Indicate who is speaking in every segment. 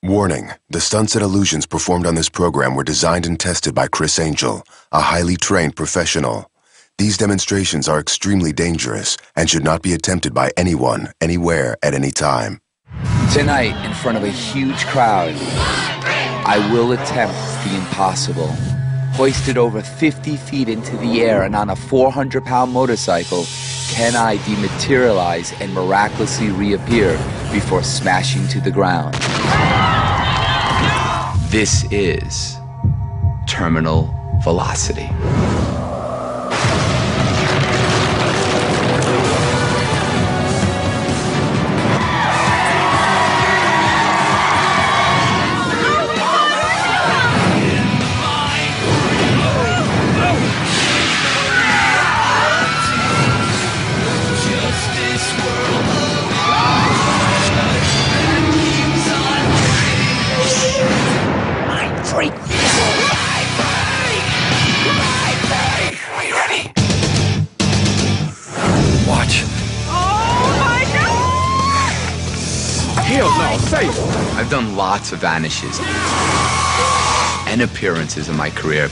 Speaker 1: Warning, the stunts and illusions performed on this program were designed and tested by Criss, a highly trained professional. These demonstrations are extremely dangerous and should not be attempted by anyone, anywhere, at any time.
Speaker 2: Tonight, in front of a huge crowd, I will attempt the impossible. Hoisted over 50 feet into the air and on a 400-pound motorcycle, can I dematerialize and miraculously reappear before smashing to the ground? This is terminal velocity.
Speaker 3: Mindfreak! Are you ready?
Speaker 2: Watch.
Speaker 3: Oh my God!
Speaker 2: Hell no, safe. I've done lots of vanishes and appearances in my career.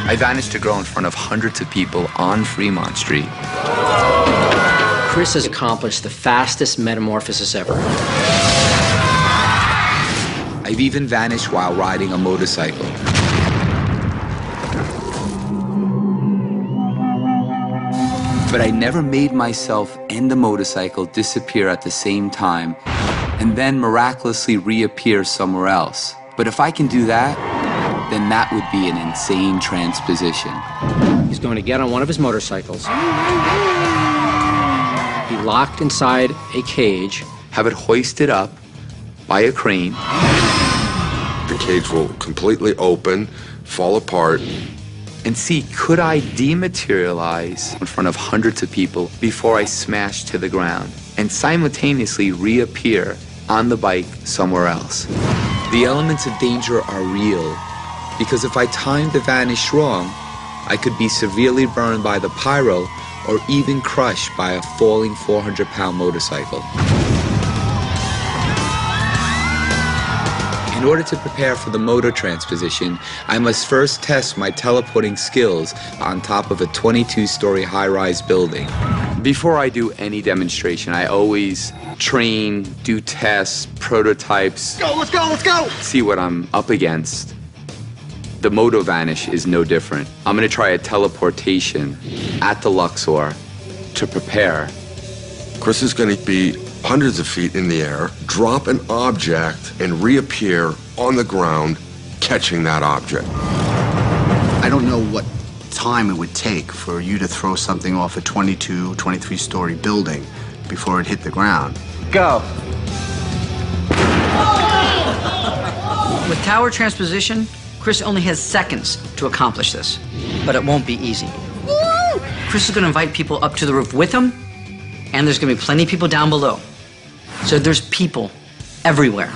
Speaker 2: I vanished to grow in front of hundreds of people on Fremont Street.
Speaker 4: Criss has accomplished the fastest metamorphosis ever.
Speaker 2: I've even vanished while riding a motorcycle. But I never made myself and the motorcycle disappear at the same time and then miraculously reappear somewhere else. But if I can do that, then that would be an insane transposition.
Speaker 4: He's going to get on one of his motorcycles, be locked inside a cage,
Speaker 2: have it hoisted up by a crane.
Speaker 5: The cage will completely open, fall apart.
Speaker 2: And see, could I dematerialize in front of hundreds of people before I smash to the ground and simultaneously reappear on the bike somewhere else? The elements of danger are real, because if I timed the vanish wrong, I could be severely burned by the pyro or even crushed by a falling 400-pound motorcycle. In order to prepare for the motor transposition, I must first test my teleporting skills on top of a 22-story high-rise building. Before I do any demonstration, I always train, do tests, prototypes.
Speaker 3: Let's go!
Speaker 2: See what I'm up against. The moto vanish is no different. I'm gonna try a teleportation at the Luxor to prepare.
Speaker 5: Criss is going to be hundreds of feet in the air, drop an object, and reappear on the ground, catching that object.
Speaker 6: I don't know what time it would take for you to throw something off a 22, 23-story building before it hit the ground.
Speaker 3: Go!
Speaker 7: With tower transposition, Criss only has seconds to accomplish this, but it won't be easy. Criss is going to invite people up to the roof with him, and there's going to be plenty of people down below. So there's people everywhere.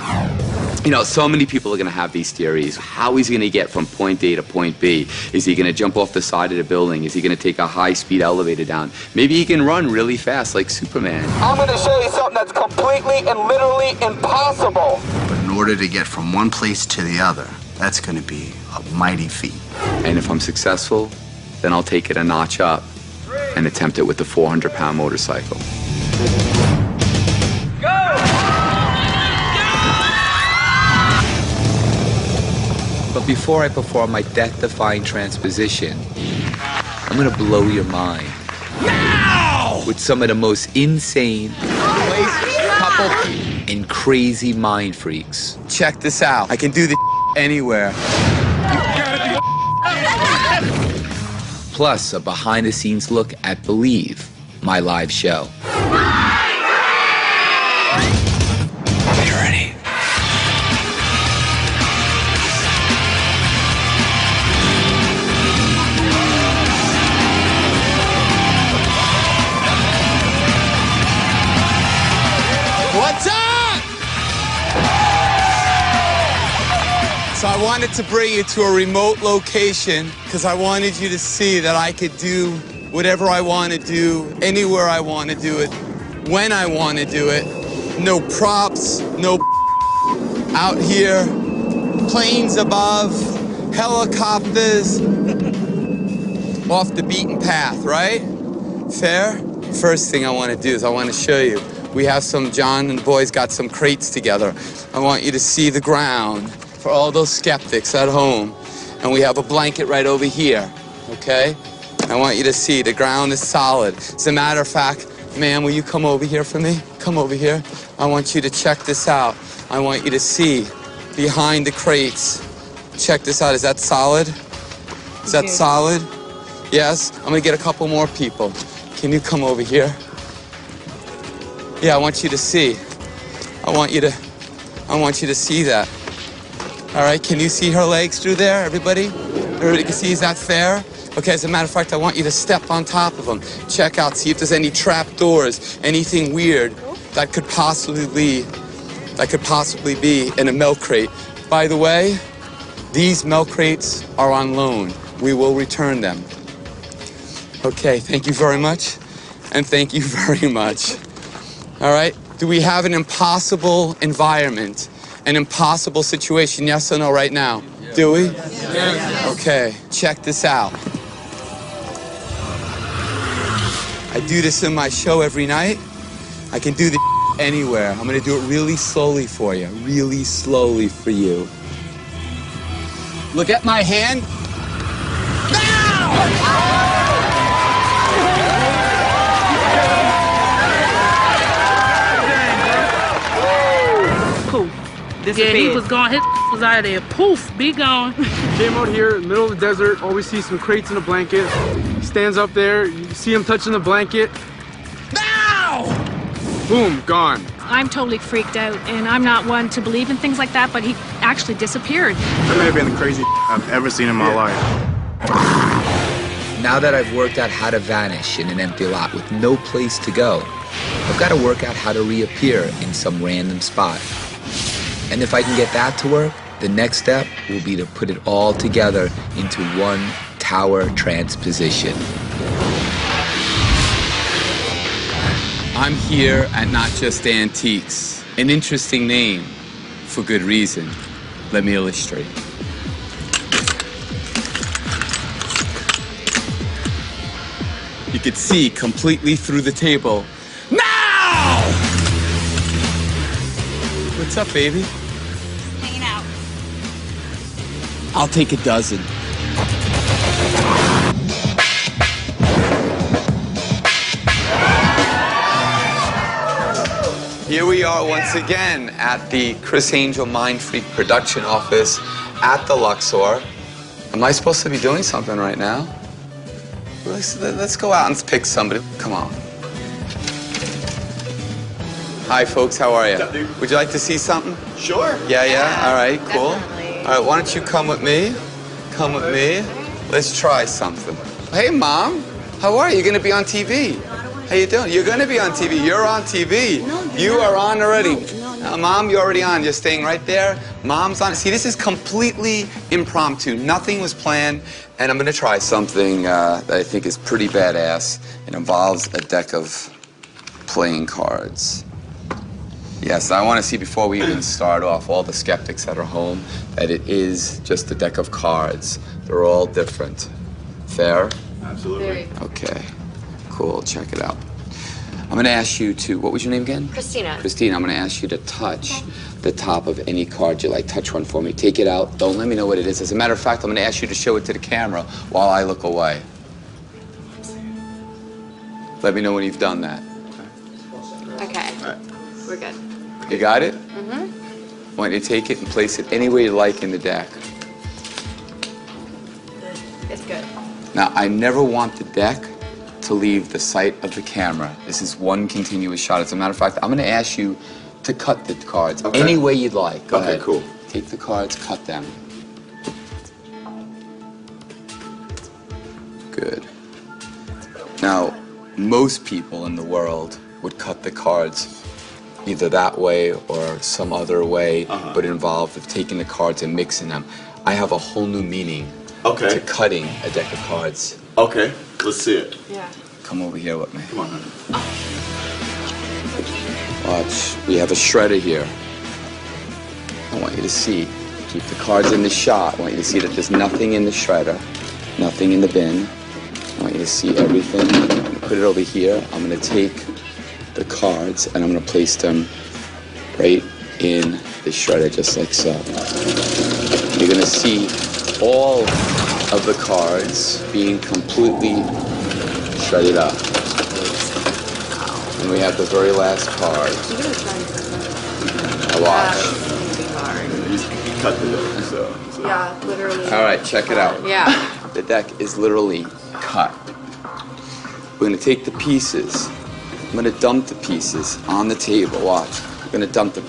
Speaker 2: You know, so many people are gonna have these theories. How he's gonna get from point A to point B? Is he gonna jump off the side of the building? Is he gonna take a high-speed elevator down? Maybe he can run really fast like Superman.
Speaker 3: I'm gonna show you something that's completely and literally impossible.
Speaker 6: But in order to get from one place to the other, that's going to be a mighty feat.
Speaker 2: And if I'm successful, then I'll take it a notch up and attempt it with the 400-pound motorcycle. But before I perform my death-defying transposition, I'm gonna blow your mind with some of the most insane, couple, and crazy mind freaks. Check this out. I can do this anywhere. Plus, a behind-the-scenes look at Believe, my live show. Are you ready?
Speaker 8: What's up? So I wanted to bring you to a remote location because I wanted you to see that I could do
Speaker 3: whatever I want to do, anywhere I want to do it, when I want to do it. No props, no out here, planes above, helicopters, off the beaten path, right? Fair? First thing I want to do is I want to show you. We have John and boys got some crates together. I want you to see the ground for all those skeptics at home. And we have a blanket right over here, okay? I want you to see the ground is solid. As a matter of fact, ma'am, will you come over here for me? Come over here. I want you to check this out. I want you to see behind the crates. Check this out. Is that solid? Is that solid? Yes? I'm gonna get a couple more people. Can you come over here? Yeah, I want you to see. I want you to see that. All right, can you see her legs through there, everybody? Everybody can see, is that fair? Okay, as a matter of fact, I want you to step on top of them. Check out, see if there's any trap doors, anything weird that could possibly be in a milk crate. By the way, these milk crates are on loan. We will return them. Okay, thank you very much, and thank you very much. All right, do we have an impossible environment, an impossible situation, yes or no, right now? Yeah. Do we? Yeah. Okay, check this out. I do this in my show every night. I can do the anywhere. I'm gonna do it really slowly for you, really slowly for you. Look at my hand.
Speaker 9: Yeah, he was gone. His was out of there. Poof, be gone.
Speaker 10: Came out here in the middle of the desert. Always see some crates in a blanket. He stands up there. You see him touching the blanket.
Speaker 3: Now!
Speaker 10: Boom, gone.
Speaker 11: I'm totally freaked out, and I'm not one to believe in things like that, but he actually disappeared.
Speaker 6: That may have been the craziest I've ever seen in my life.
Speaker 2: Now that I've worked out how to vanish in an empty lot with no place to go, I've got to work out how to reappear in some random spot. And if I can get that to work, the next step will be to put it all together into one tower transposition.
Speaker 3: I'm here at Not Just Antiques, an interesting name for good reason. Let me illustrate. You could see completely through the table. Now! What's up, baby?
Speaker 11: Hanging out.
Speaker 3: I'll take a dozen. Here we are once again at the Criss Angel Mindfreak production office at the Luxor. Am I supposed to be doing something right now? Let's go out and pick somebody. Come on. Hi, folks. How are you?
Speaker 8: What's up, dude?
Speaker 3: Would you like to see something?
Speaker 8: Sure.
Speaker 3: Yeah. All right, cool.
Speaker 11: Definitely.
Speaker 3: All right, why don't you come with me? Come with me. Let's try something. Hey, Mom. How are you? You're going to be on TV. How you doing? You're going to be on TV. You're on TV.
Speaker 11: No,
Speaker 3: you are on already.
Speaker 11: No.
Speaker 3: Mom, you're already on. You're staying right there. Mom's on. See, this is completely impromptu. Nothing was planned. And I'm going to try something that I think is pretty badass. It involves a deck of playing cards. Yes, I want to see before we even start off, all the skeptics that are home, that it is just a deck of cards. They're all different. Fair?
Speaker 8: Absolutely.
Speaker 3: Okay. Cool. Check it out. I'm going to ask you to, what was your name again?
Speaker 11: Christina.
Speaker 3: Christina, I'm going to ask you to touch the top of any card you like. Touch one for me. Take it out. Don't let me know what it is. As a matter of fact, I'm going to ask you to show it to the camera while I look away. Let me know when you've done that.
Speaker 11: Okay.
Speaker 8: All right.
Speaker 11: We're good.
Speaker 3: You got it?
Speaker 11: Mm-hmm.
Speaker 3: I want you to take it and place it anywhere you like in the deck.
Speaker 11: It's good.
Speaker 3: Now, I never want the deck to leave the sight of the camera. This is one continuous shot. As a matter of fact, I'm going to ask you to cut the cards any way you'd like. Go ahead.
Speaker 8: Cool.
Speaker 3: Take the cards, cut them. Good. Now, most people in the world would cut the cards either that way or some other way, but involved with taking the cards and mixing them. I have a whole new meaning to cutting a deck of cards
Speaker 12: Okay, let's see it.
Speaker 11: Yeah.
Speaker 2: Come over here with me.
Speaker 12: Come on, honey.
Speaker 2: Watch. We have a shredder here. I want you to see. Keep the cards in the shot. I want you to see that there's nothing in the shredder, nothing in the bin. I want you to see everything. I'm going to put it over here. I'm going to take the cards and I'm going to place them right in the shredder, just like so. You're going to see all of the cards being completely shredded up. And we have the very last card. Now watch.
Speaker 12: You cut the deck, so.
Speaker 11: Yeah, literally.
Speaker 2: All right, check it out.
Speaker 11: Yeah.
Speaker 2: The deck is literally cut. We're going to take the pieces. I'm going to dump the pieces on the table. Watch. We're going to dump them.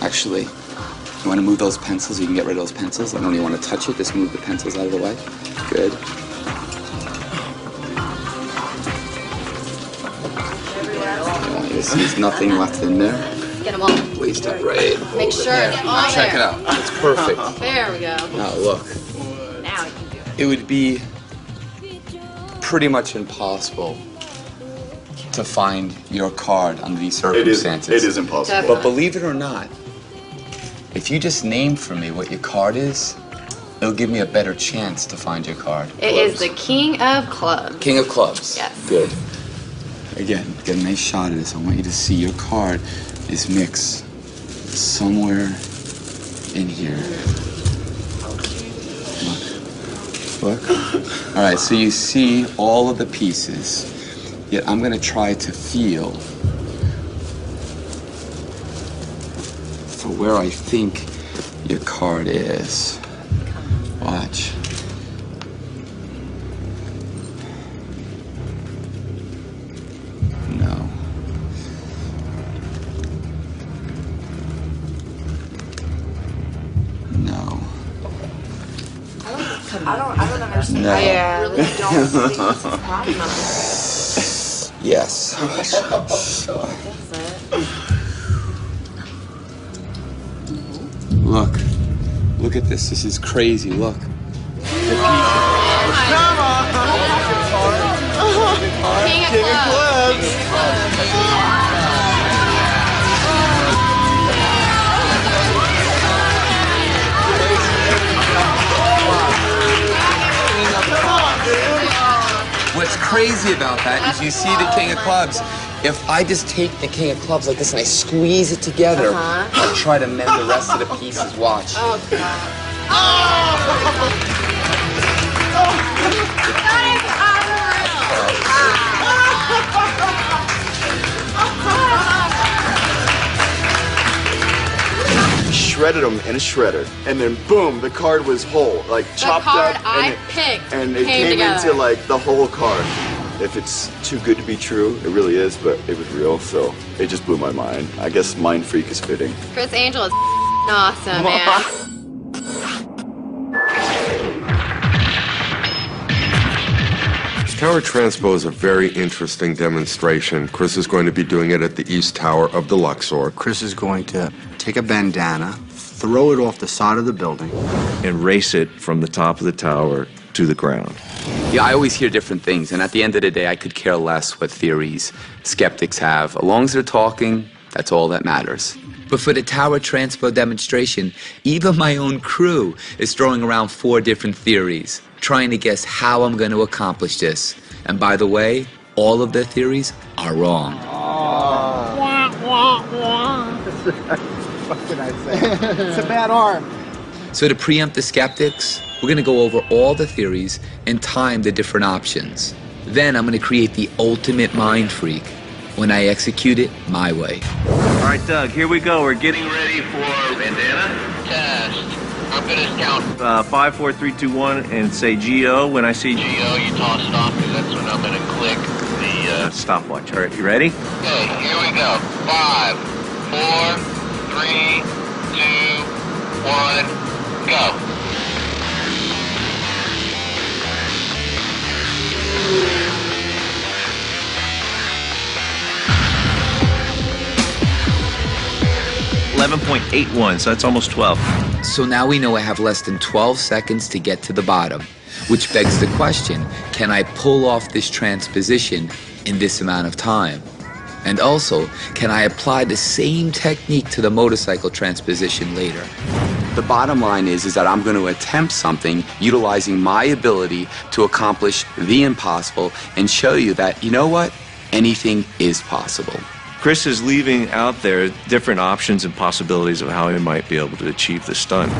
Speaker 2: Actually, you want to move those pencils? You can get rid of those pencils. I don't even want to touch it. Just move the pencils out of the way. Good. I want you to see there's nothing left in there.
Speaker 11: Get them all.
Speaker 2: Place that right.
Speaker 11: Make sure it's all
Speaker 2: Check
Speaker 11: there.
Speaker 2: it out. It's perfect.
Speaker 11: There we go.
Speaker 2: Now look.
Speaker 11: Now you can do it.
Speaker 2: It would be pretty much impossible to find your card under these circumstances.
Speaker 12: It is impossible.
Speaker 11: Definitely.
Speaker 2: But believe it or not, if you just name for me what your card is, it'll give me a better chance to find your card.
Speaker 11: It is the King of Clubs.
Speaker 2: King of Clubs.
Speaker 11: Yes.
Speaker 2: Good. Again, get a nice shot of this. I want you to see your card is mixed somewhere in here. Look. All right, so you see all of the pieces, yet I'm going to try to feel for where I think your card is. Watch. No. No.
Speaker 11: I don't understand.
Speaker 2: No.
Speaker 11: I really don't think this is problem.
Speaker 2: Yes. Look at this. This is crazy. Look.
Speaker 11: King of Clubs.
Speaker 2: What's crazy about that is you see the King of Clubs. If I just take the King of Clubs like this and I squeeze it together, I'll try to mend the rest of the pieces. Watch.
Speaker 11: Oh, God.
Speaker 12: Shredded them in a shredder, and then boom, the card was whole, like chopped
Speaker 11: card
Speaker 12: up,
Speaker 11: I picked
Speaker 12: and it
Speaker 11: came
Speaker 12: came
Speaker 11: together.
Speaker 12: into like the whole card. If it's too good to be true, it really is, but it was real, so it just blew my mind. I guess Mindfreak is fitting.
Speaker 11: Criss Angel is awesome, man.
Speaker 5: Tower Transpo is a very interesting demonstration. Criss is going to be doing it at the East Tower of the Luxor.
Speaker 6: Criss is going to take a bandana, throw it off the side of the building,
Speaker 13: and race it from the top of the tower to the ground.
Speaker 2: Yeah, I always hear different things, and at the end of the day, I could care less what theories skeptics have. As long as they're talking, that's all that matters. But for the Tower Transpo demonstration, even my own crew is throwing around 4 different theories, trying to guess how I'm going to accomplish this. And by the way, all of their theories are wrong.
Speaker 14: What can I say? It's a bad arm.
Speaker 2: So to preempt the skeptics, we're going to go over all the theories and time the different options. Then I'm going to create the ultimate mind freak when I execute it my way.
Speaker 13: All right, Doug, here we go. We're getting ready for bandana.
Speaker 15: Test. I'm going to count
Speaker 13: 5, 4, 3, 2, 1, and say GO. When I say GO,
Speaker 15: you toss it off because that's when I'm going to click the
Speaker 13: stopwatch. All right, you ready?
Speaker 15: Okay, here we go. 5, 4, 3, 2, 1, go.
Speaker 13: .81, so that's almost 12.
Speaker 2: So now we know I have less than 12 seconds to get to the bottom. Which begs the question, can I pull off this transposition in this amount of time? And also, can I apply the same technique to the motorcycle transposition later?
Speaker 16: The bottom line is that I'm going to attempt something utilizing my ability to accomplish the impossible and show you that, you know what? Anything is possible.
Speaker 17: Criss is leaving out there different options and possibilities of how he might be able to achieve the stunt.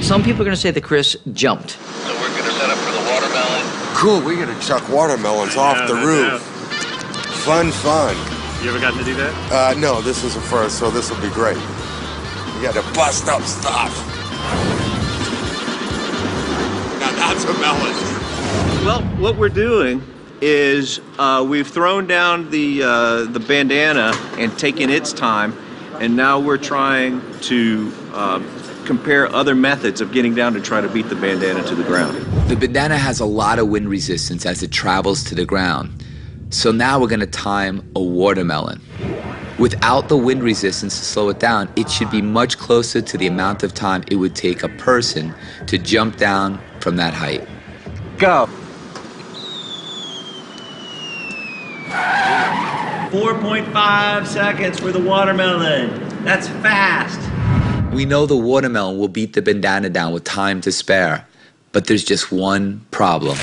Speaker 7: Some people are going to say that Criss jumped.
Speaker 15: So we're going to set up for the watermelon.
Speaker 5: Cool, we're gonna chuck watermelons off the roof. Fun.
Speaker 18: You ever gotten to do that?
Speaker 5: No, this is a first, so this will be great. We got to bust up stuff. Now that's a melon.
Speaker 17: Well, what we're doing is we've thrown down the bandana and taken its time, and now we're trying to compare other methods of getting down to try to beat the bandana to the ground.
Speaker 2: The bandana has a lot of wind resistance as it travels to the ground. So now we're gonna time a watermelon. Without the wind resistance to slow it down, it should be much closer to the amount of time it would take a person to jump down from that height.
Speaker 17: Go.
Speaker 13: 4.5 seconds for the watermelon. That's fast.
Speaker 2: We know the watermelon will beat the bandana down with time to spare, but there's just one problem.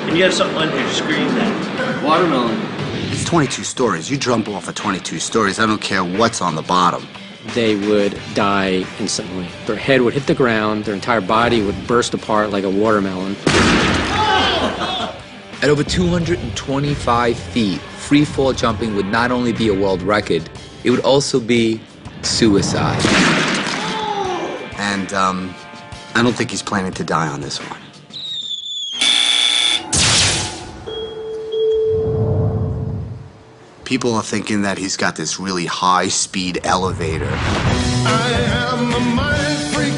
Speaker 13: And you have something on your screen now. Watermelon.
Speaker 6: It's 22 stories. You jump off of 22 stories. I don't care what's on the bottom.
Speaker 4: They would die instantly. Their head would hit the ground, their entire body would burst apart like a watermelon.
Speaker 2: At over 225 feet, free fall jumping would not only be a world record, it would also be suicide.
Speaker 6: And I don't think he's planning to die on this one. People are thinking that he's got this really high-speed elevator.
Speaker 19: I am a mind freak.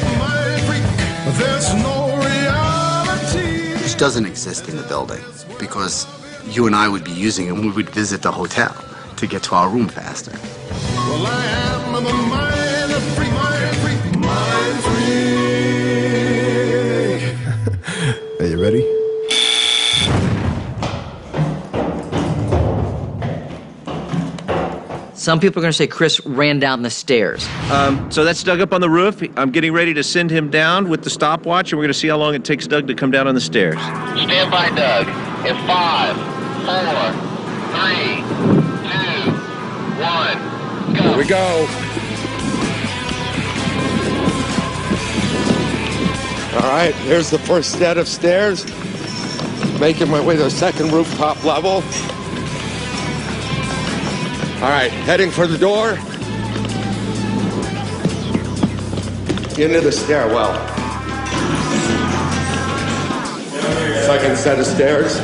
Speaker 19: There's no reality.
Speaker 6: Which doesn't exist in the building, because you and I would be using it when we would visit the hotel to get to our room faster.
Speaker 19: Well, I am the mind freak.
Speaker 20: Are you ready?
Speaker 7: Some people are going to say Criss ran down the stairs.
Speaker 17: So that's Doug up on the roof. I'm getting ready to send him down with the stopwatch, and we're going to see how long it takes Doug to come down on the stairs.
Speaker 15: Stand by, Doug. In 5, 4, 3, 2, 1, go.
Speaker 5: Here we go. All right, here's the first set of stairs. Making my way to the second rooftop level. All right, heading for the door. Into the stairwell. Second set of stairs.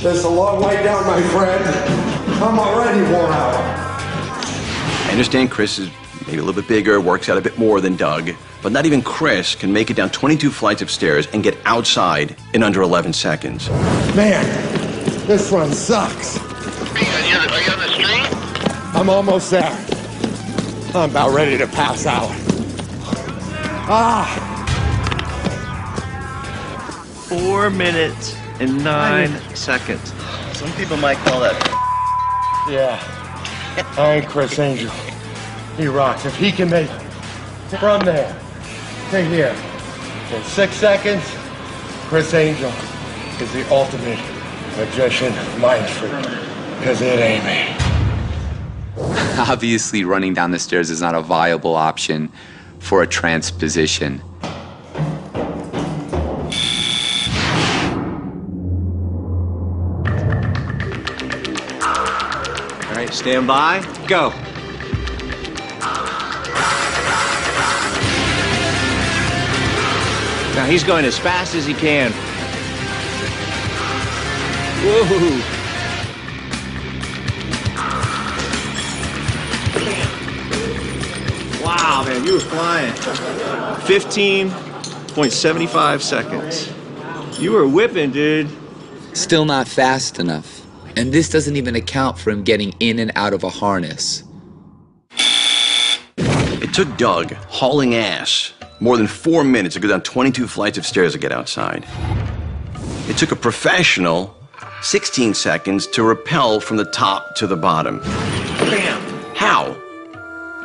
Speaker 5: There's a long way down, my friend. I'm already worn out.
Speaker 21: I understand Criss is maybe a little bit bigger, works out a bit more than Doug, but not even Criss can make it down 22 flights of stairs and get outside in under 11 seconds.
Speaker 5: Man, this run sucks.
Speaker 15: Are you on the street?
Speaker 5: I'm almost there. I'm about ready to pass out.
Speaker 17: 4 minutes and 9 seconds.
Speaker 13: Some people might call that.
Speaker 5: Yeah, I ain't Criss Angel. He rocks. If he can make it from there to here in 6 seconds, Criss Angel is the ultimate magician mind freak. Because it ain't me.
Speaker 16: Obviously, running down the stairs is not a viable option for a transposition.
Speaker 17: All right, stand by, go. Now he's going as fast as he can. Whoa. Wow, man, you were flying. 15.75 seconds. You were whipping, dude.
Speaker 2: Still not fast enough. And this doesn't even account for him getting in and out of a harness.
Speaker 21: It took Doug hauling ass more than 4 minutes to go down 22 flights of stairs to get outside. It took a professional 16 seconds to rappel from the top to the bottom. Bam! How?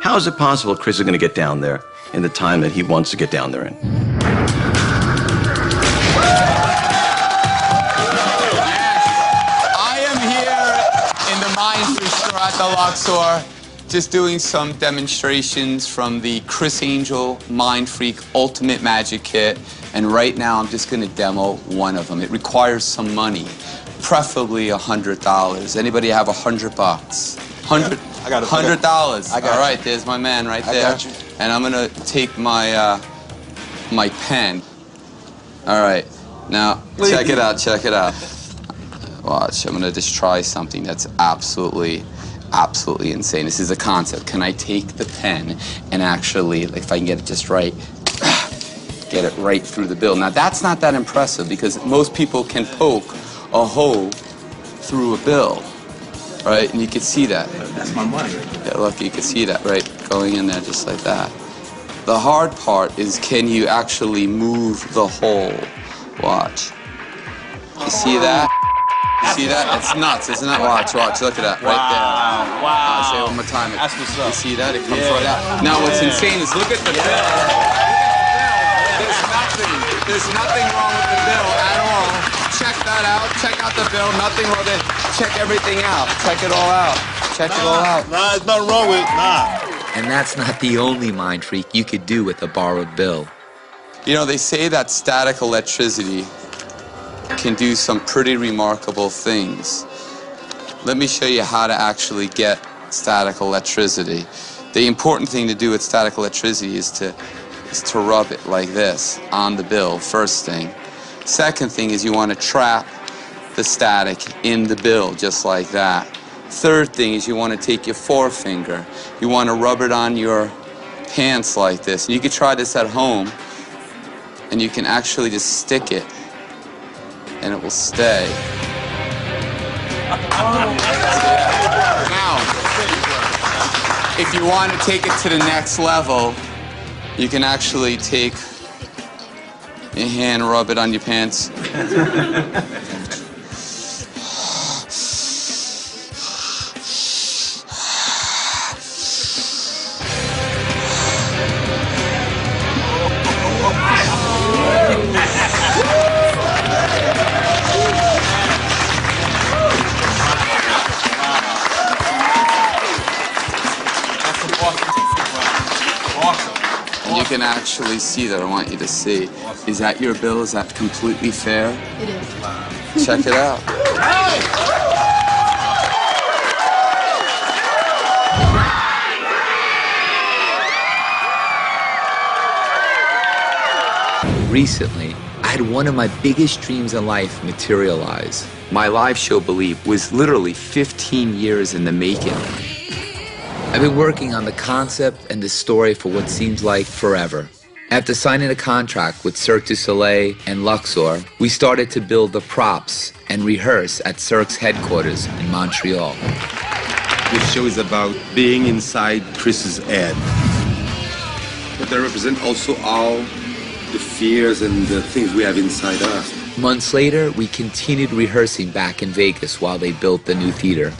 Speaker 21: How is it possible Criss is going to get down there in the time that he wants to get down there in?
Speaker 3: I am here in the mindfreak store at the Luxor, just doing some demonstrations from the Criss Angel mindfreak Ultimate Magic Kit. And right now I'm just going to demo one of them. It requires some money, preferably $100. Anybody have $100? $100.
Speaker 12: I got it.
Speaker 3: $100.
Speaker 12: I got
Speaker 3: All
Speaker 12: you.
Speaker 3: right, there's my man right there.
Speaker 12: I got you.
Speaker 3: And I'm going to take my my pen. All right. Now, check it out, check it out. Watch, I'm going to just try something that's absolutely insane. This is a concept. Can I take the pen and actually, like, if I can get it just right, get it right through the bill? Now, that's not that impressive because most people can poke a hole through a bill, right? And you can see that.
Speaker 12: That's my money.
Speaker 3: Yeah, look, you can see that, right? Going in there just like that. The hard part is, can you actually move the hole? Watch. You see that? You see that? It's nuts, isn't it? Watch, watch, look at that, right there.
Speaker 12: Wow.
Speaker 3: I'll say it one more time.
Speaker 12: That's what's up.
Speaker 3: You see that? It comes right out. Now, what's insane is, look at the bill. There's nothing wrong with the bill at all. Check that out. Check out the bill. Nothing wrong with it. Check everything out. Check it all out. Check it all out.
Speaker 12: Nah, there's nothing wrong with it. Nah.
Speaker 2: And that's not the only mind freak you could do with a borrowed bill.
Speaker 3: You know, they say that static electricity can do some pretty remarkable things. Let me show you how to actually get static electricity. The important thing to do with static electricity is to rub it like this on the bill, first thing. Second thing is you want to trap the static in the bill, just like that. Third thing is you want to take your forefinger. You want to rub it on your pants like this. And you can try this at home, and you can actually just stick it, and it will stay. Now, if you want to take it to the next level, you can actually take your hand, rub it on your pants. And you can actually see that. I want you to see. Is that your bill? Is that completely fair?
Speaker 11: It is.
Speaker 3: Check it out.
Speaker 2: Recently, I had one of my biggest dreams in life materialize. My live show, Believe, was literally 15 years in the making. I've been working on the concept and the story for what seems like forever. After signing a contract with Cirque du Soleil and Luxor, we started to build the props and rehearse at Cirque's headquarters in Montreal.
Speaker 20: This show is about being inside Criss's head. But they represent also all the fears and the things we have inside us.
Speaker 2: Months later, we continued rehearsing back in Vegas while they built the new theater.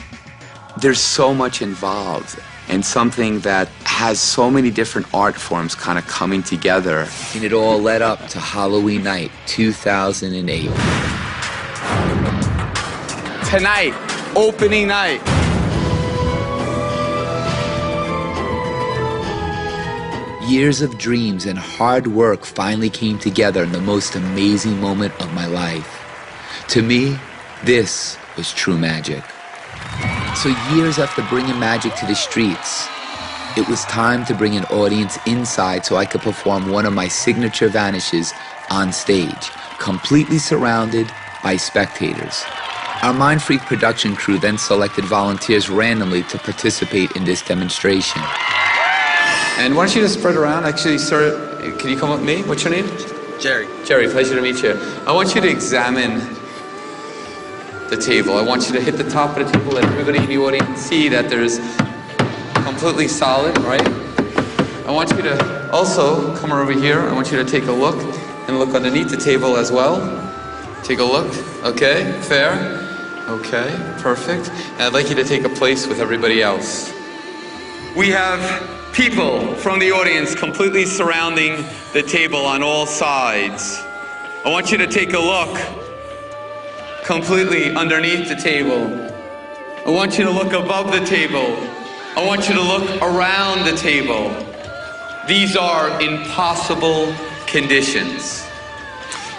Speaker 2: There's so much involved, and something that has so many different art forms kind of coming together. And it all led up to Halloween night, 2008.
Speaker 3: Tonight, opening night.
Speaker 2: Years of dreams and hard work finally came together in the most amazing moment of my life. To me, this was true magic. So years after bringing magic to the streets, it was time to bring an audience inside so I could perform one of my signature vanishes on stage, completely surrounded by spectators. Our mindfreak production crew then selected volunteers randomly to participate in this demonstration.
Speaker 3: And why don't you just spread around? Actually, sir, can you come with me? What's your name?
Speaker 22: Jerry.
Speaker 3: Jerry, pleasure to meet you. I want you to examine
Speaker 2: the table. I want you to hit the top of the table, let everybody in the audience see that there's completely solid, right? I want you to also come over here. I want you to take a look and look underneath the table as well. Take a look. Okay, fair. Okay, perfect. And I'd like you to take a place with everybody else. We have people from the audience completely surrounding the table on all sides. I want you to take a look completely underneath the table. I want you to look above the table. I want you to look around the table. These are impossible conditions.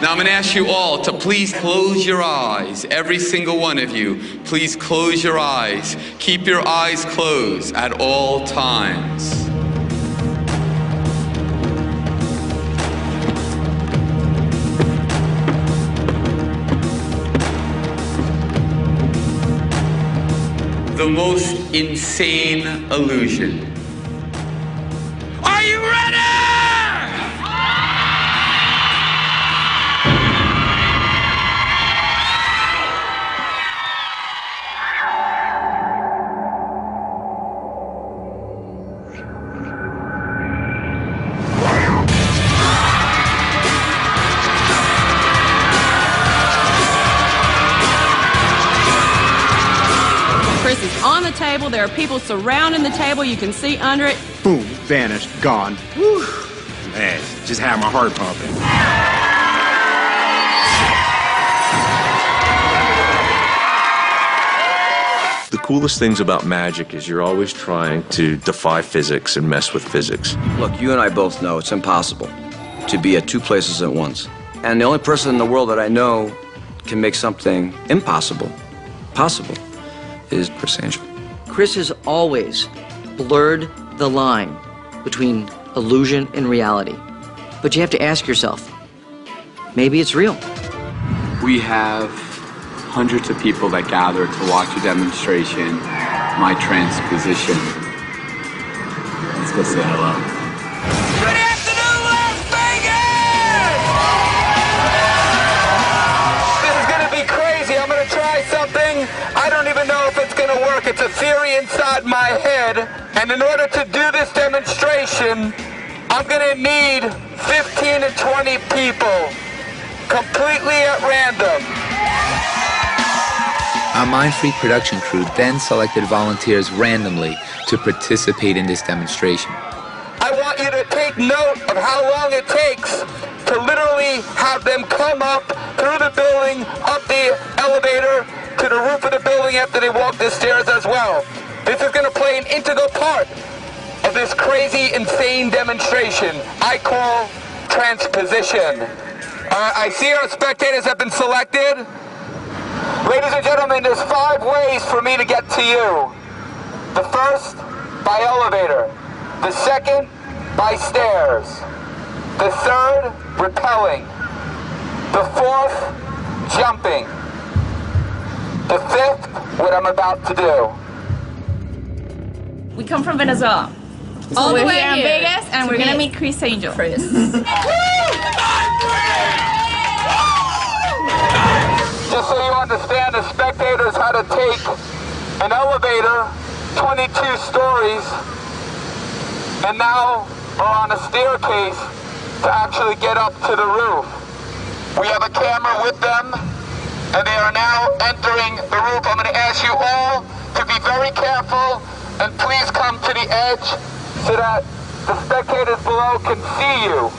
Speaker 2: Now I'm going to ask you all to please close your eyes. Every single one of you, please close your eyes. Keep your eyes closed at all times. The most insane illusion. Are you ready?
Speaker 1: Criss is on the table. There are people surrounding the table. You can see under it.
Speaker 14: Boom, vanished, gone. Whew. Man, just had my heart pumping.
Speaker 17: The coolest things about magic is you're always trying to defy physics and mess with physics.
Speaker 21: Look, you and I both know it's impossible to be at two places at once. And the only person in the world that I know can make something impossible possible is Criss Angel.
Speaker 7: Criss has always blurred the line between illusion and reality. But you have to ask yourself, maybe it's real.
Speaker 2: We have hundreds of people that gather to watch a demonstration, my transposition. Let's go say hello.
Speaker 8: Good afternoon, Las Vegas! This is gonna be crazy. I'm gonna try something. I don't even know if it's gonna work. It's a theory inside my head. And in order to do this demonstration, I'm gonna need 15 to 20 people, completely at random.
Speaker 2: Our mindfreak production crew then selected volunteers randomly to participate in this demonstration.
Speaker 8: I want you to take note of how long it takes to literally have them come up through the building, up the elevator, to the roof of the building after they walk the stairs as well. This is going to play an integral part of this crazy, insane demonstration I call transposition. I see our spectators have been selected. Ladies and gentlemen, there's 5 ways for me to get to you. The first, by elevator. The second, by stairs. The third, rappelling. The fourth, jumping. The fifth, what I'm about to do.
Speaker 11: We come from Venezuela. So
Speaker 1: All the
Speaker 11: we're
Speaker 1: way
Speaker 11: here in
Speaker 1: here
Speaker 11: Vegas, and
Speaker 1: to
Speaker 11: we're gonna
Speaker 1: meet
Speaker 11: meet Criss Angel.
Speaker 8: Just so you understand, the spectators had to take an elevator 22 stories and now are on a staircase to actually get up to the roof. We have a camera with them and they are now entering the roof. I'm going to ask you all to be very careful and please come to the edge so that the spectators below can see you.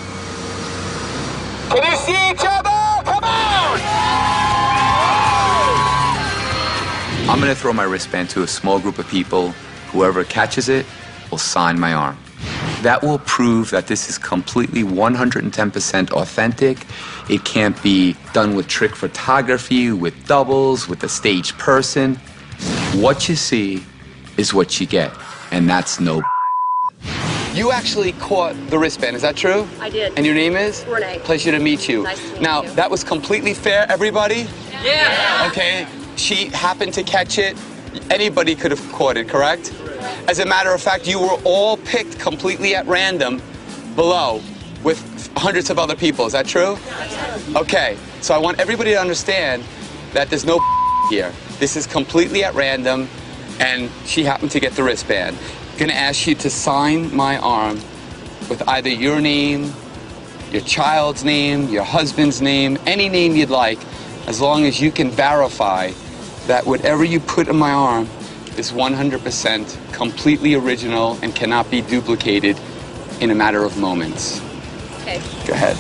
Speaker 8: Can you see each other? Come on!
Speaker 2: I'm going to throw my wristband to a small group of people. Whoever catches it will sign my arm. That will prove that this is completely 110% authentic. It can't be done with trick photography, with doubles, with a staged person. What you see is what you get, and that's no. You actually caught the wristband, is that true?
Speaker 1: I did.
Speaker 2: And your name is?
Speaker 1: Renee.
Speaker 2: Pleasure to meet you.
Speaker 1: Nice to meet
Speaker 2: now,
Speaker 1: you.
Speaker 2: that was completely fair, everybody?
Speaker 1: Yeah.
Speaker 2: Okay, she happened to catch it. Anybody could have caught it, correct? As a matter of fact, you were all picked completely at random below with hundreds of other people. Is that true? Okay, so I want everybody to understand that there's no here. This is completely at random, and she happened to get the wristband. I'm gonna ask you to sign my arm with either your name, your child's name, your husband's name, any name you'd like, as long as you can verify that whatever you put in my arm is 100% completely original and cannot be duplicated in a matter of moments.
Speaker 1: Okay.
Speaker 2: Go ahead.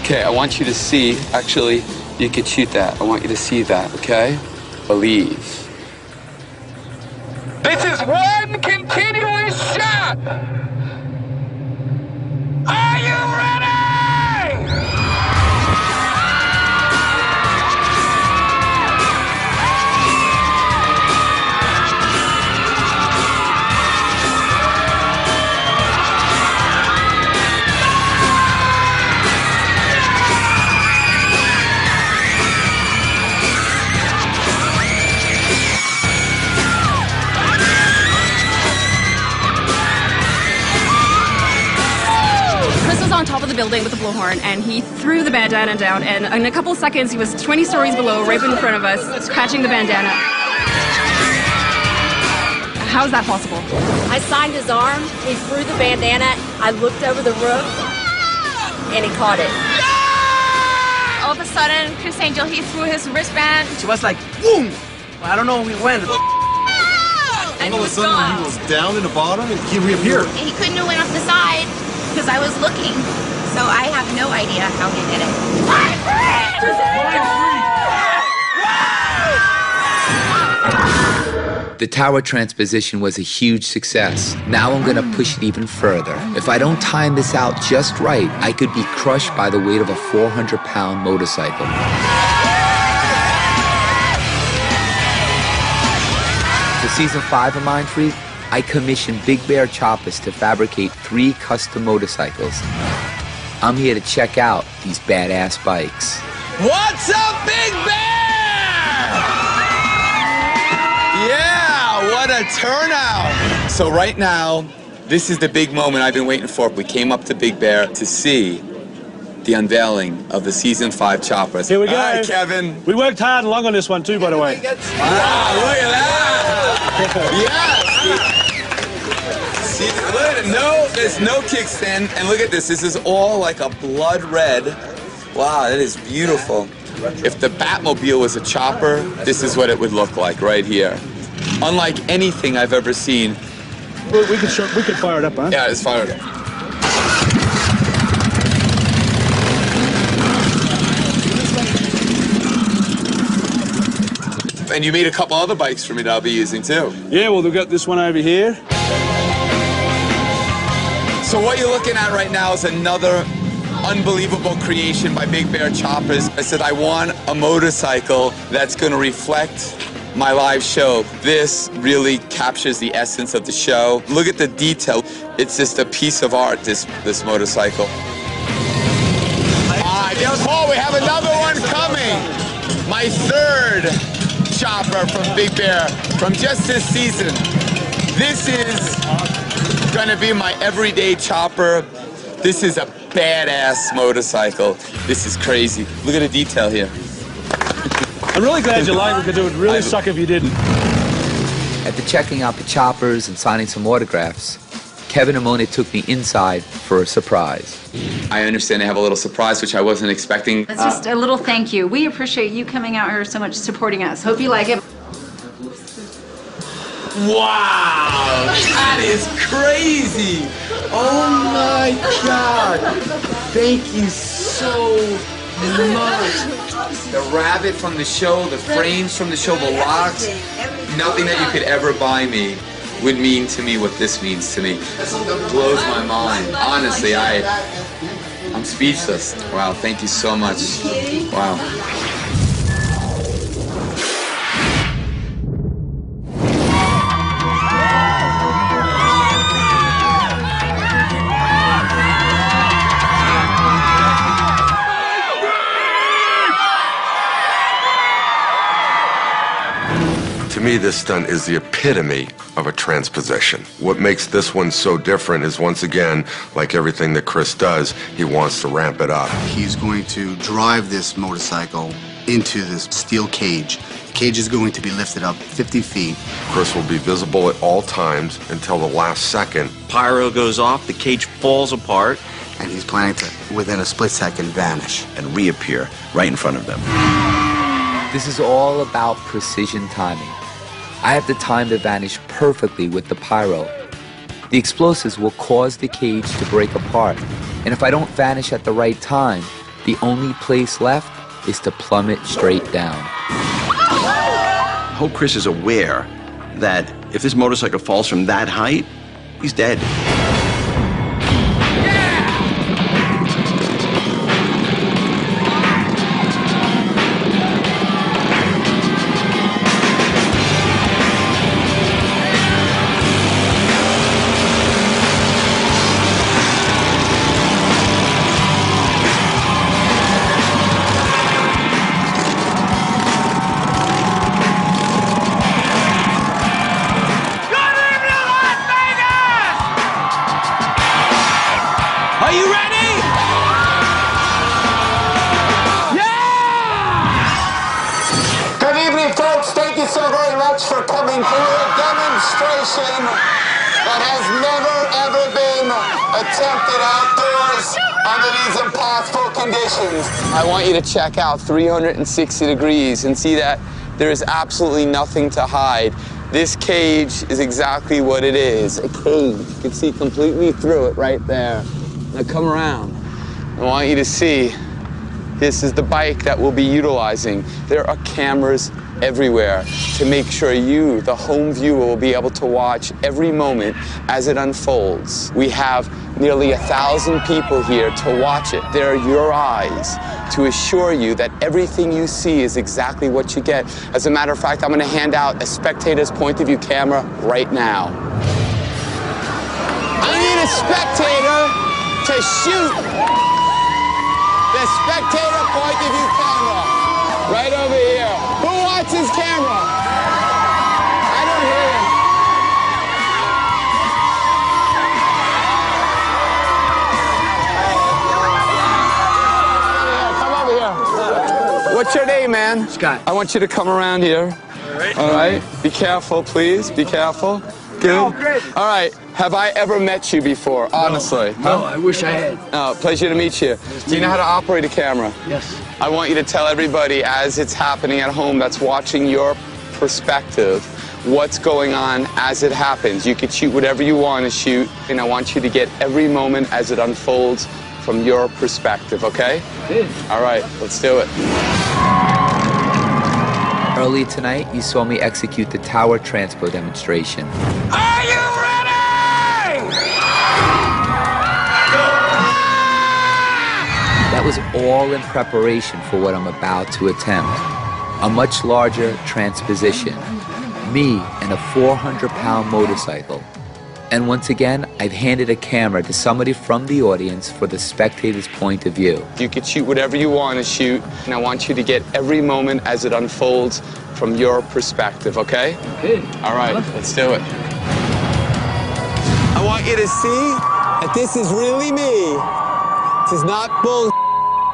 Speaker 2: Okay, I want you to see, actually, you could shoot that. I want you to see that, okay? Believe.
Speaker 8: This is one continuous shot. Are you ready?
Speaker 1: On top of the building with a blowhorn, and he threw the bandana down, and in a couple of seconds he was 20 stories below, right in front of us, catching the bandana. How is that possible?
Speaker 9: I signed his arm, he threw the bandana, I looked over the roof, and he caught it.
Speaker 11: All of a sudden, Criss Angel, he threw his wristband.
Speaker 22: She was like, boom! Well, I don't know where we went.
Speaker 11: And
Speaker 19: All of a sudden, he was down in the bottom and he reappeared.
Speaker 9: And he couldn't have went off the side because I was looking. So I have no idea how he did it.
Speaker 2: The tower transposition was a huge success. Now I'm gonna push it even further. If I don't time this out just right, I could be crushed by the weight of a 400-pound motorcycle. For season 5 of Mindfreak, I commissioned Big Bear Choppers to fabricate 3 custom motorcycles. I'm here to check out these badass bikes.
Speaker 3: What's up, Big Bear? Yeah, what a turnout. So right now, this is the big moment I've been waiting for. We came up to Big Bear to see the unveiling of the season 5 choppers.
Speaker 23: Here we go.
Speaker 3: All right, Kevin.
Speaker 23: We worked hard and long on this one too, by the way.
Speaker 3: Wow, look at that. Yes. See, look at it. No, there's no kickstand. And look at this. This is all like a blood red. Wow, that is beautiful. If the Batmobile was a chopper, this is what it would look like right here. Unlike anything I've ever seen.
Speaker 23: We could fire it up, huh?
Speaker 3: Yeah, let's fire it up. And you made a couple other bikes for me that I'll be using too.
Speaker 23: Yeah, well, we've got this one over here.
Speaker 3: So what you're looking at right now is another unbelievable creation by Big Bear Choppers. I said I want a motorcycle that's going to reflect my live show. This really captures the essence of the show. Look at the detail. It's just a piece of art, this motorcycle. All right, Paul, we have another one coming. My 3rd chopper from Big Bear from just this season. This is gonna be my everyday chopper. This is a badass motorcycle. This is crazy. Look at the detail here.
Speaker 23: I'm really glad you like it because it would really suck if you didn't.
Speaker 2: After checking out the choppers and signing some autographs, Kevin and Mona took me inside for a surprise. I understand they have a little surprise, which I wasn't expecting.
Speaker 24: It's just a little thank you. We appreciate you coming out here so much, supporting us. Hope you like it.
Speaker 3: Wow, that is crazy. Oh my God. Thank you so much. The rabbit from the show, the frames from the show, the locks. Nothing that you could ever buy me would mean to me what this means to me. It blows my mind. Honestly, I'm speechless. Wow, thank you so much. Wow.
Speaker 21: To
Speaker 4: me, this stunt is the epitome of a transposition. What makes this one so different is, once again, like everything that Criss does, he wants to ramp it up.
Speaker 6: He's going to drive this motorcycle into this steel cage. The cage is going to be lifted up 50 feet.
Speaker 4: Criss will be visible at all times until the last second.
Speaker 17: Pyro goes off, the cage falls apart.
Speaker 6: And he's planning to, within a split second, vanish.
Speaker 21: And reappear right in front of them.
Speaker 2: This is all about precision timing. I have the time to vanish perfectly with the pyro. The explosives will cause the cage to break apart. And if I don't vanish at the right time, the only place left is to plummet straight down.
Speaker 21: I hope Criss is aware that if this motorcycle falls from that height, he's dead.
Speaker 8: Are you ready? Yeah!
Speaker 3: Good evening, folks. Thank you so very much for coming through a demonstration that has never, ever been attempted outdoors under these impossible conditions. I want you to check out 360 degrees and see that there is absolutely nothing to hide. This cage is exactly what it is, a cage. You can see completely through it right there. Now come around. I want you to see, this is the bike that we'll be utilizing. There are cameras everywhere to make sure you, the home viewer, will be able to watch every moment as it unfolds. We have nearly 1,000 people here to watch it. They're your eyes to assure you that everything you see is exactly what you get. As a matter of fact, I'm going to hand out a spectator's point of view camera right now. I need a spectator to shoot the spectator point of view camera right over here. Who wants his camera? I don't hear him. Come over here. What's your name, man?
Speaker 22: Scott.
Speaker 3: I want you to come around here. All right. Be careful, please. Be careful. Good.
Speaker 22: Oh, great.
Speaker 3: All right. Have I ever met you before, honestly?
Speaker 22: No, I wish I had.
Speaker 3: Oh, pleasure to meet you. Do you know how to operate a camera?
Speaker 22: Yes.
Speaker 3: I want you to tell everybody as it's happening at home that's watching your perspective what's going on as it happens. You can shoot whatever you want to shoot, and I want you to get every moment as it unfolds from your perspective, okay?
Speaker 22: Good.
Speaker 3: All right, let's do it.
Speaker 2: Early tonight, you saw me execute the tower transpo demonstration.
Speaker 8: Are you ready?
Speaker 2: That was all in preparation for what I'm about to attempt. A much larger transposition. Me in a 400-pound motorcycle. And once again, I've handed a camera to somebody from the audience for the spectator's point of view.
Speaker 3: You can shoot whatever you want to shoot, and I want you to get every moment as it unfolds from your perspective, okay?
Speaker 22: Good.
Speaker 3: All right, let's do it. I want you to see that this is really me. This is not bull.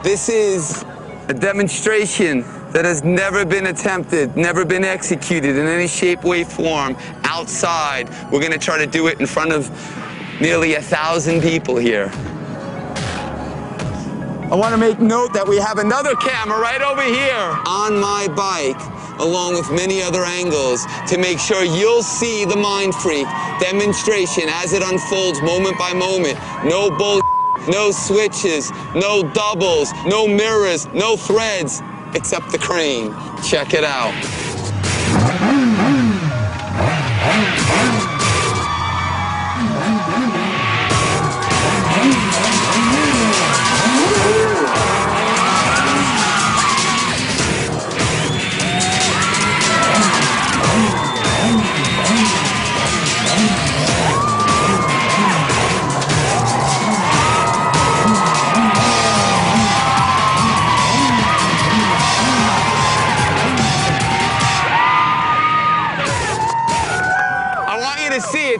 Speaker 3: This is a demonstration that has never been attempted, never been executed in any shape, way, form outside. We're gonna try to do it in front of nearly 1,000 people here. I wanna make note that we have another camera right over here on my bike, along with many other angles, to make sure you'll see the Mind Freak demonstration as it unfolds moment by moment. No bull, no switches, no doubles, no mirrors, no threads, except the crane. Check it out.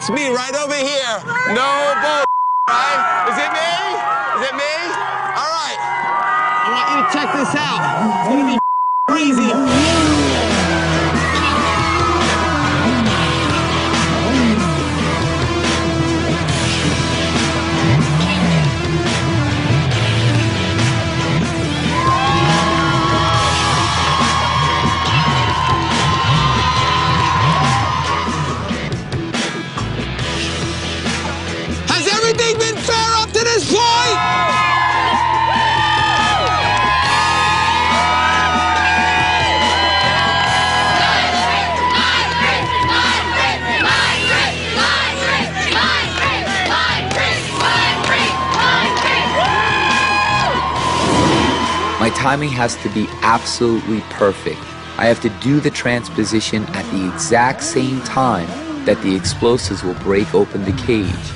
Speaker 3: It's me right over here. No bull, right? Is it me? Is it me? All right. I want you to check this out. It's gonna be crazy. Has everything been fair up to this point?
Speaker 2: My timing has to be absolutely perfect. I have to do the transposition at the exact same time that the explosives will break open the cage,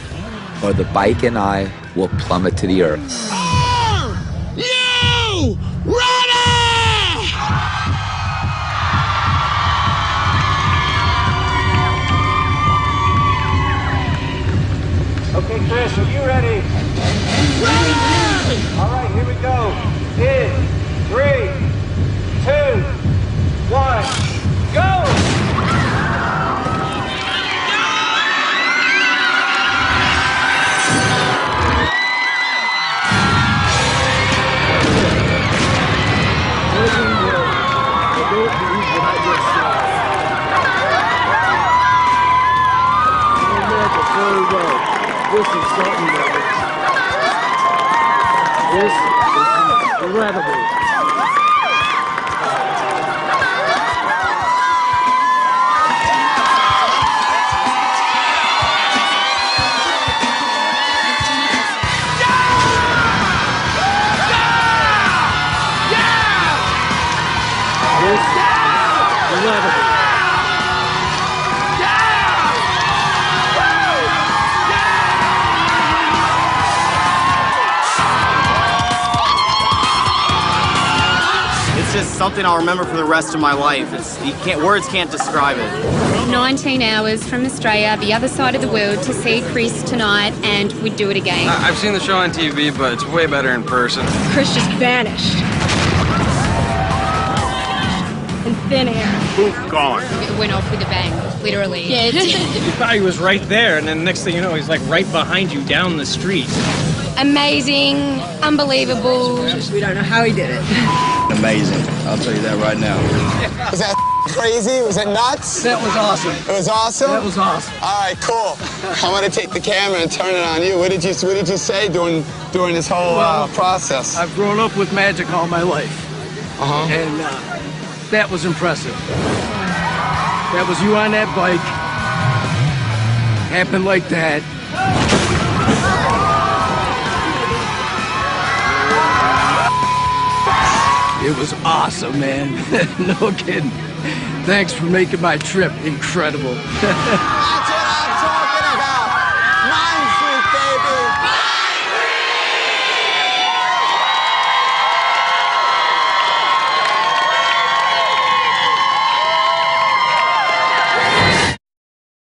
Speaker 2: or the bike and I will plummet to the earth.
Speaker 3: Are you ready?
Speaker 10: Okay, Chris, are you ready?
Speaker 3: Ready!
Speaker 10: All right, here we go. In 3, 2, 1, go!
Speaker 23: This is something else. This is incredible. This is incredible.
Speaker 13: It's just something I'll remember for the rest of my life. Words can't describe it.
Speaker 15: 19 hours from Australia, the other side of the world, to see Criss tonight, and we'd do it again.
Speaker 18: I've seen the show on TV, but it's way better in person.
Speaker 11: Criss just vanished. In thin air.
Speaker 23: Poof, gone.
Speaker 15: It went off with a bang, literally. Yeah, it did.
Speaker 23: You thought he was right there, and then next thing you know, he's like right behind you down the street.
Speaker 15: Amazing, unbelievable.
Speaker 9: We don't know how he did it.
Speaker 23: Amazing. I'll tell you that right now.
Speaker 3: Was that crazy? Was it nuts?
Speaker 23: That was awesome.
Speaker 3: It was awesome?
Speaker 23: That was awesome.
Speaker 3: All right, cool. I'm gonna take the camera and turn it on you. What did you say during this whole process?
Speaker 23: I've grown up with magic all my life. And that was impressive. That was you on that bike. Happened like that. It was awesome, man. No kidding. Thanks for making my trip incredible.
Speaker 3: That's it.